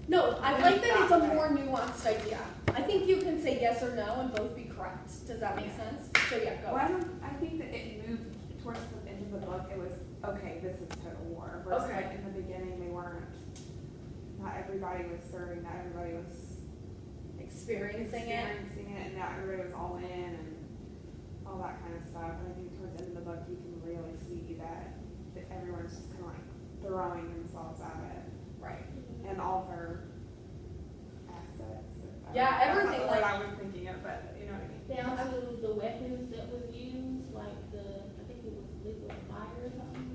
No, I like that it's a more nuanced idea. I think you can say yes or no and both be correct. Does that make sense? So yeah, go. Well, I think that it moved towards the end of the book. It was, okay, this is total war. Versus like in the beginning, they weren't, not everybody was serving, not everybody was experiencing it, and not everybody was all in and all that kind of stuff. And I think towards the end of the book, you can really see that everyone's just kind of like throwing themselves at it. Right. And all their assets. Yeah, everything. That's not what I was thinking of, but you know what I mean. Down to the weapons that was used, like I think it was liquid fire or something.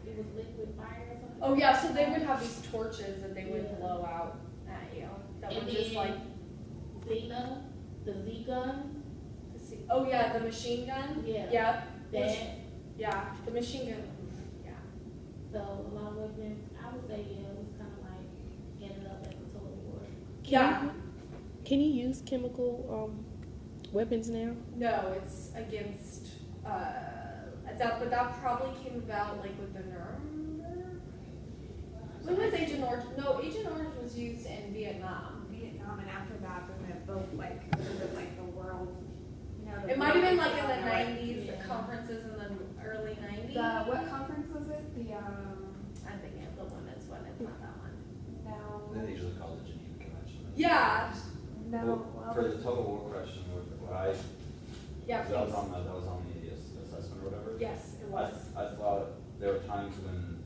It was liquid fire or something. Oh yeah, so they would have these torches that they would blow out at you. That would just like Zena, the Z gun. Oh yeah, the machine gun. Yeah. Yeah. That. Yeah, the machine gun. Yeah. So a lot of weapons, I would say it was kind of like ended up as a total war. Yeah. Can you use chemical weapons now? No, it's against but that probably came about like with the Nuremberg. When was Agent Orange? No, Agent Orange was used in Vietnam. And after that, then the world. You know, It might have been like in the 90s, the conferences in the early 90s. What conference was it? I'm thinking of the women's one. It's not that one. No. They usually call it the Geneva Convention. Yeah. No. Well, for the total war question, what I that was on the assessment or whatever. Yes, it was. I thought there were times when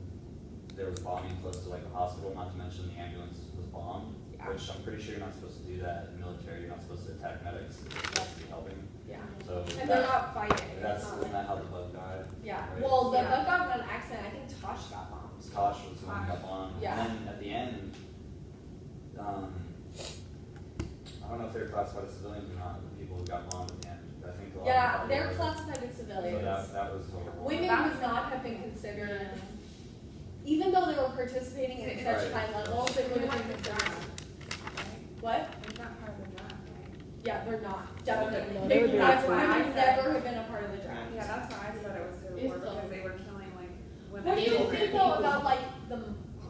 there was bombing close to like the hospital, not to mention the ambulance was bombed. Yeah. Which I'm pretty sure you're not supposed to do that in the military. You're not supposed to attack medics. You're supposed to be helping. Yeah. So and they're not fighting. That's not how the bug died. Yeah. Right? Well, the bug got in an accident. I think Tosh got bombed. Tosh was the one who got bombed. Yeah. And then at the end, I don't know if they're classified as civilians or not. The people who got bombed at the end. I think a lot they're classified as civilians. So that was horrible. Women would not have been considered, even though they were participating in such high levels, they would have been considered. What? It's not part of the draft, right? Yeah, they're not. Definitely. No, They would that's never, why I would never have been a part of the draft. Yeah, that's why I said it was total war, because they were killing like women. What do you think though about like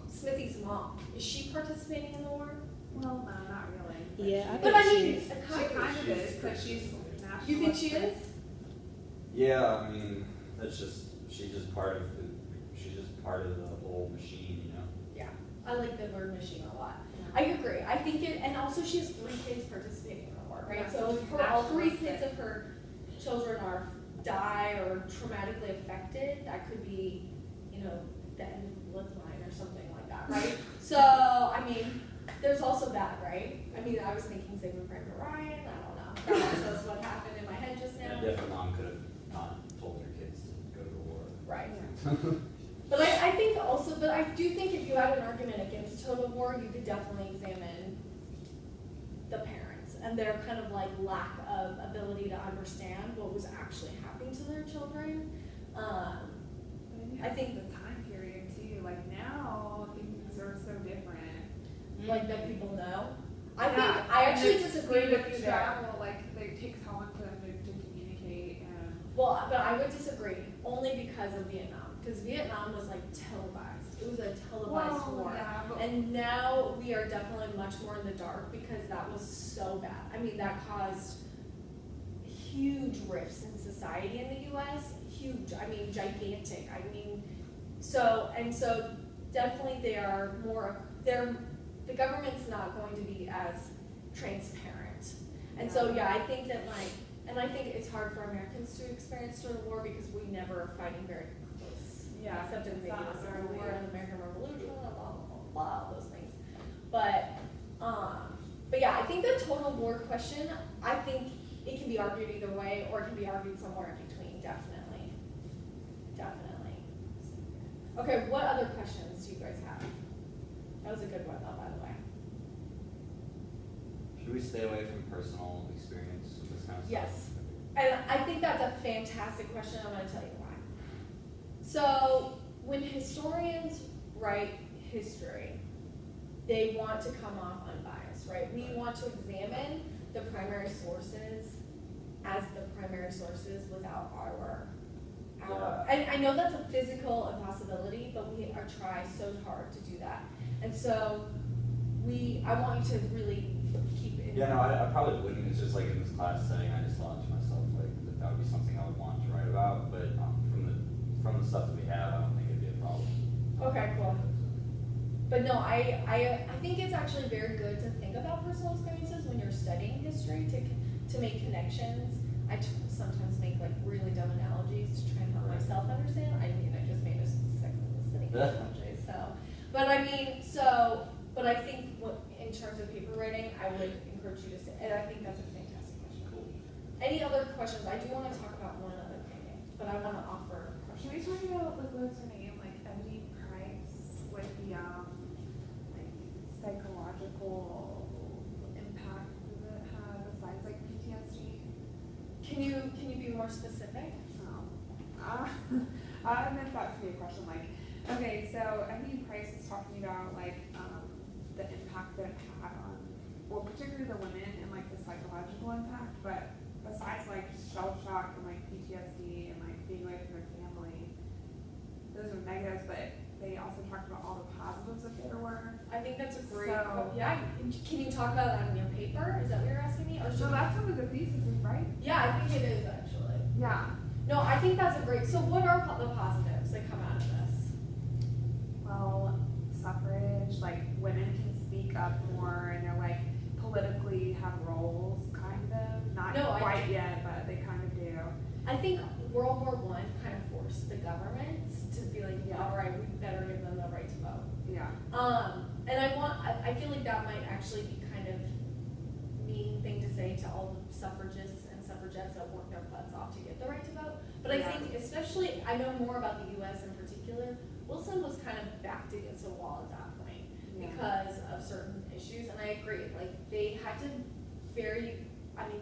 Smithy's mom? Is she participating in the war? Well, no, not really. Yeah, But I mean, she kind of is, but she's national. You think she is? Yeah, I mean, that's just she's just part of the whole machine, you know. Yeah, I like the word machine a lot. I agree. I think it, and also she has 3 kids participating in the war, right? Yeah, so if all 3 kids of her children die or traumatically affected, that could be, you know, the end of the bloodline or something like that, right? So, I mean, there's also that, right? I mean, I was thinking Sigmund Freud or Ryan. I don't know. That also is what happened in my head just now. And a different mom could have not told her kids to go to war. Right. But I think also, but I do think if you had an argument against total war, you could definitely examine the parents and their kind of like lack of ability to understand what was actually happening to their children. I think the time period too, like now things are so different. Like that people know. I actually disagree with you there. Travel, like it takes how long for them to communicate. Well, but I would disagree only because of Vietnam. Because Vietnam was like televised. It was a televised war. Yeah, and now we are definitely much more in the dark because that was so bad. I mean, that caused huge rifts in society in the US. Huge, I mean, gigantic. I mean, so definitely the government's not going to be as transparent. And so, yeah, I think that and I think it's hard for Americans to experience the war because we never are fighting very close. Yeah, except in maybe the Civil War and the American Revolution, blah, blah, blah, blah, all those things. But yeah, I think the total war question, I think it can be argued either way or it can be argued somewhere in between, definitely. Definitely. Okay, what other questions do you guys have? That was a good one though, by the way. Should we stay away from personal experience with this kind of stuff? Yes. And I think that's a fantastic question. I'm going to tell you why. So, when historians write history, they want to come off unbiased, right? We want to examine the primary sources as the primary sources without our and I know that's a physical impossibility, but we try so hard to do that. And so, I want you to really keep it. Yeah, no, I probably wouldn't. It's just like in this class setting, I just thought to myself like that would be something I would want to write about. But from the stuff that we have, I don't think it'd be a problem. Okay, cool. But no, I think it's actually very good to think about personal experiences when you're studying history to make connections. I sometimes make like really dumb analogies to try and help myself understand. I mean, I just made a Sex and the City analogy, so. But I mean, but I think in terms of paper writing, I would encourage you to say, and I think that's a fantastic question. Cool. Any other questions? I do want to talk about one other thing, but I want to offer Can we questions. talk about, like, what's her name, like, Emily Price with the, like, psychological impact that it had besides, like, PTSD? Can you be more specific? And then that could be a question, like, okay, so Emily Price was talking about, like, the impact that it had on, well, particularly the women and, like, the psychological impact, but besides, like, shell shock and, like, PTSD and, like, being away from their family, those are negatives, but they also talked about all the positives that there were. I think that's a great. So- Yeah. Can you talk about that in your paper? Is that what you're asking me? Or So should that's one of the theses, right? Yeah, I think it is actually. Yeah. No, I think that's a great. So what are the positives that come out of this? Well, suffrage, like, women can speak up more and they're, like, politically have roles, kind of. Not No, quite yet, but they kind of do. I think World War I kind of forced the governments to be like, Yeah. all right, we better give them the right to vote. Yeah. And I feel like that might actually be kind of mean thing to say to all the suffragists and suffragettes that work their butts off to get the right to vote. But I Yeah. think especially, I know more about the US in particular, Wilson was kind of backed against a wall at that point Yeah. because of certain issues. And I agree, like they had to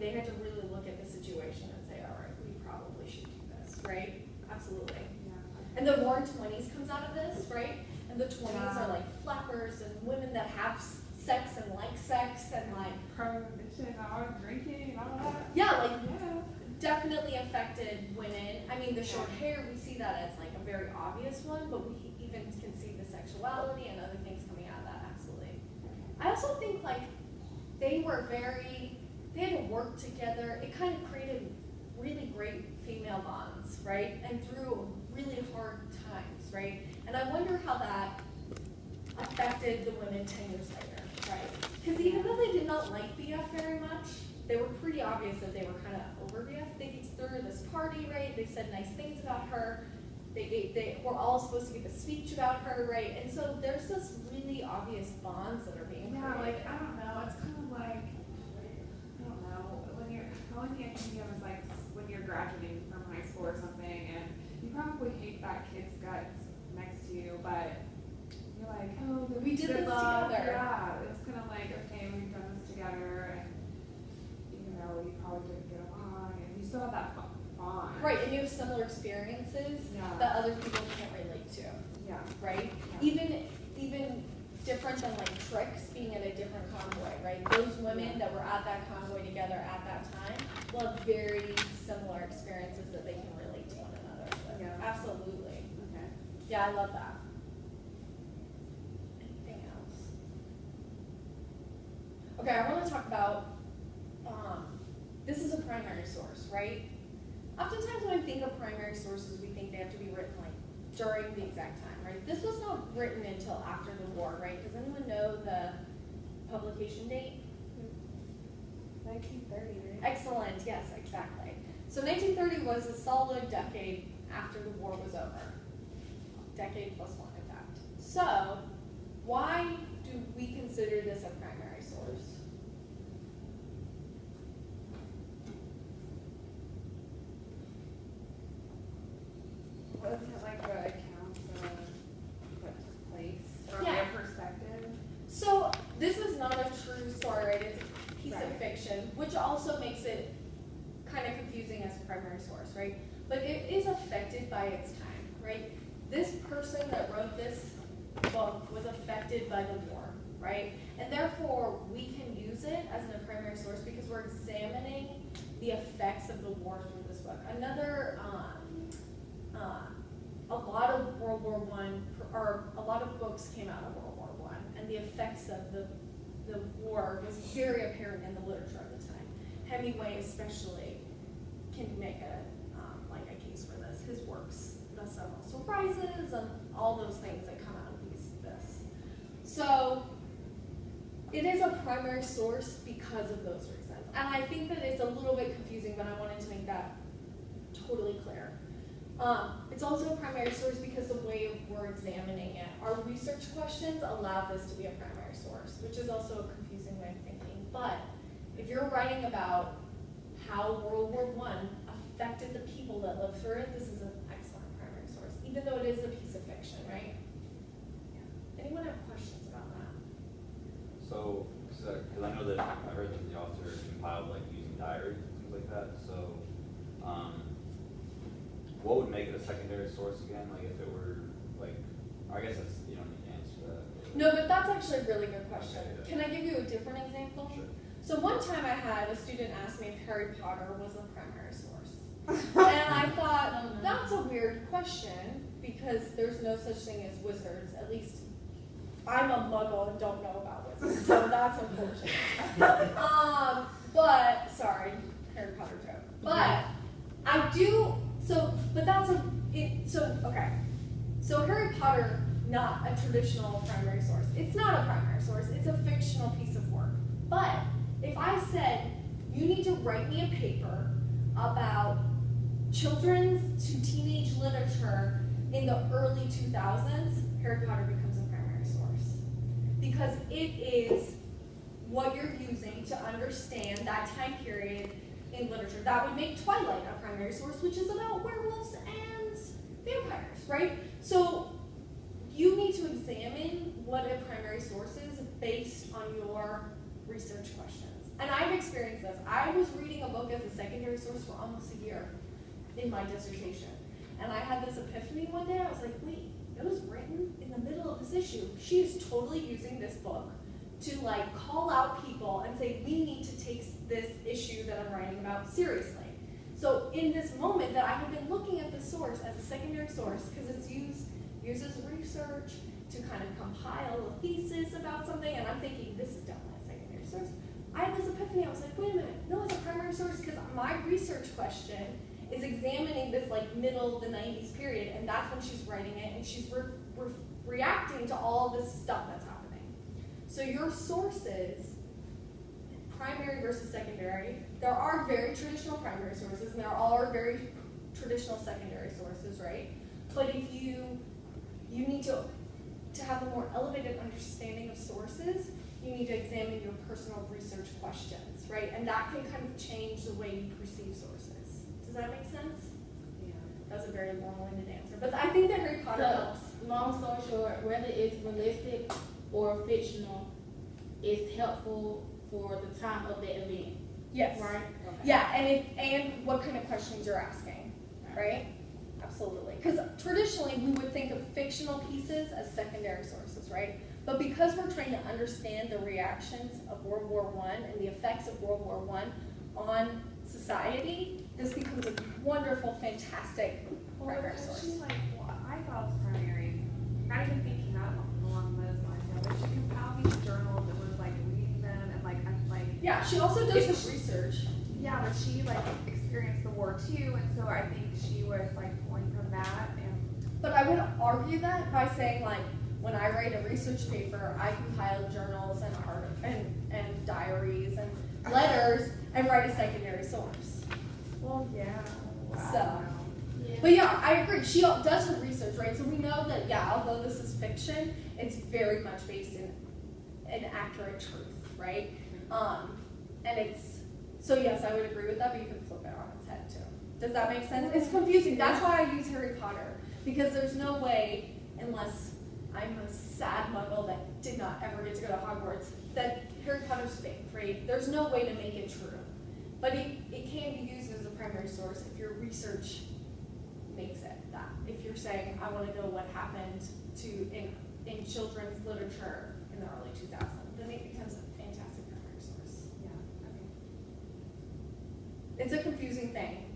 they had to really look at the situation and say, all right, we probably should do this, right? Absolutely. Yeah. And the Roaring Twenties comes out of this, right? And the 20s Yeah. are like flappers and women that have sex and like sex and like, Prohibition, all drinking, and all that. yeah, like Yeah. definitely affected women. I mean, the short hair, we see that as like a very obvious one, but we even can see the sexuality and other things coming out of that, absolutely. I also think like they had to work together. It kind of created really great female bonds, right? And through really hard times, right? And I wonder how that affected the women 10 years later, right? Because even though they did not like BF very much, they were pretty obvious that they were kind of over BF. They threw her this party, right? They said nice things about her. They were all supposed to give a speech about her, right? And so there's this really obvious bonds that are being Yeah, created. like, I don't know, it's kind of like, I don't know, when you're, the only thing I can think of is like when you're graduating from high school or something, and you probably hate that kid's guts next to you, but you're like, oh, We did good this love. together. Yeah, it's kind of like, okay, we've done this together, and even though you probably didn't get along, and you still have that bond. Right, and you have similar experiences Yeah. that other people can't relate to, Yeah. right? Yeah. Even different than like Tricks being at a different convoy, right? Those women that were at that convoy together at that time will have very similar experiences that they can relate to one another with. Yeah. Absolutely. Okay. Yeah, I love that. Anything else? Okay, I want to talk about, this is a primary source, right? Oftentimes when we think of primary sources, we think they have to be written like during the exact time, right? This was not written until after the war, right? Does anyone know the publication date? 1930, right? Excellent, yes, exactly. So 1930 was a solid decade after the war was over. Decade plus one, in fact. So, why do we consider this a primary source? Wasn't it like the account of what took place from Yeah. their perspective? So, this is not a true story, right? It's a piece of Right. fiction, which also makes it kind of confusing as a primary source, right? But it is affected by its time, right? This person that wrote this book was affected by the war, right? And therefore, we can use it as a primary source because we're examining the effects of the war through this book. A lot of World War I, or a lot of books came out of World War I, and the effects of the the war was very apparent in the literature at the time. Hemingway especially can make like a case for this. His works, The Sun Also Rises, and all those things that come out of this. So it is a primary source because of those reasons. And I think that it's a little bit confusing, but I wanted to make that totally clear. It's also a primary source because the way we're examining it. Our research questions allow this to be a primary source, which is also a confusing way of thinking. But if you're writing about how World War I affected the people that lived through it, this is an excellent primary source, even though it is a piece of fiction, right? Yeah. Anyone have questions about that? So, because I know that I heard that the author compiled like using diaries and things like that. So, what would make it a secondary source again? Like if it were like, I guess that's, you don't need to answer that. No, but that's actually a really good question. Okay, yeah. Can I give you a different example? Sure. So one time I had a student ask me if Harry Potter was a primary source. And I thought, that's a weird question because there's no such thing as wizards. At least I'm a muggle and don't know about wizards, so that's unfortunate. But, sorry, Harry Potter joke. But I do, okay. So Harry Potter, not a traditional primary source. It's not a primary source, it's a fictional piece of work. But if I said, you need to write me a paper about children's to teenage literature in the early 2000s, Harry Potter becomes a primary source. Because it is what you're using to understand that time period in literature. That would make Twilight a primary source, which is about werewolves and vampires, right? So you need to examine what a primary source is based on your research questions. And I've experienced this. I was reading a book as a secondary source for almost a year in my dissertation. And I had this epiphany one day. I was like, wait, it was written in the middle of this issue. She is totally using this book to like call out people and say, we need to take this issue that I'm writing about seriously. So in this moment that I had been looking at the source as a secondary source, because it's uses research to kind of compile a thesis about something, and I'm thinking, this is definitely a secondary source. I had this epiphany. I was like, wait a minute, no, it's a primary source because my research question is examining this like middle of the 90s period, and that's when she's writing it, and she's reacting to all this stuff that's happening. So your sources, primary versus secondary, there are very traditional primary sources, and there are very traditional secondary sources, right? But if you need to have a more elevated understanding of sources, you need to examine your personal research questions, right? And that can kind of change the way you perceive sources. Does that make sense? Yeah. That was a very long-winded answer. But I think that Harry Potter helps. Long story short, whether it's realistic or fictional, it's helpful for the time of the event. Yes. Right? Okay. Yeah, and what kind of questions you're asking, right? Absolutely. Because traditionally we would think of fictional pieces as secondary sources, right? But because we're trying to understand the reactions of World War I and the effects of World War I on society, this becomes a wonderful, fantastic primary source. She's like, well, I thought it was primary. Not even thinking that along those lines. But she compiled these journals and was like reading them and like I'm like. Yeah, she also does this research. Yeah, but she like experienced the war too, and so I think she was like pulling from that. And But I would argue that by saying like, when I write a research paper, I compile journals and diaries and letters and write a secondary source. well, yeah. Wow. So. Yeah. But yeah, I agree. She does her research, right? So we know that, yeah, although this is fiction, it's very much based in an accurate truth, right? And it's, so yes, I would agree with that, but you can flip it on its head too. Does that make sense? It's confusing. That's why I use Harry Potter, because there's no way, unless I'm a sad muggle that did not ever get to go to Hogwarts, that Harry Potter's fake, right? There's no way to make it true. But it can be used as a primary source if your research makes it that. If you're saying, I want to know what happened in children's literature in the early 2000s, then it becomes a fantastic primary source. Yeah. Okay. It's a confusing thing.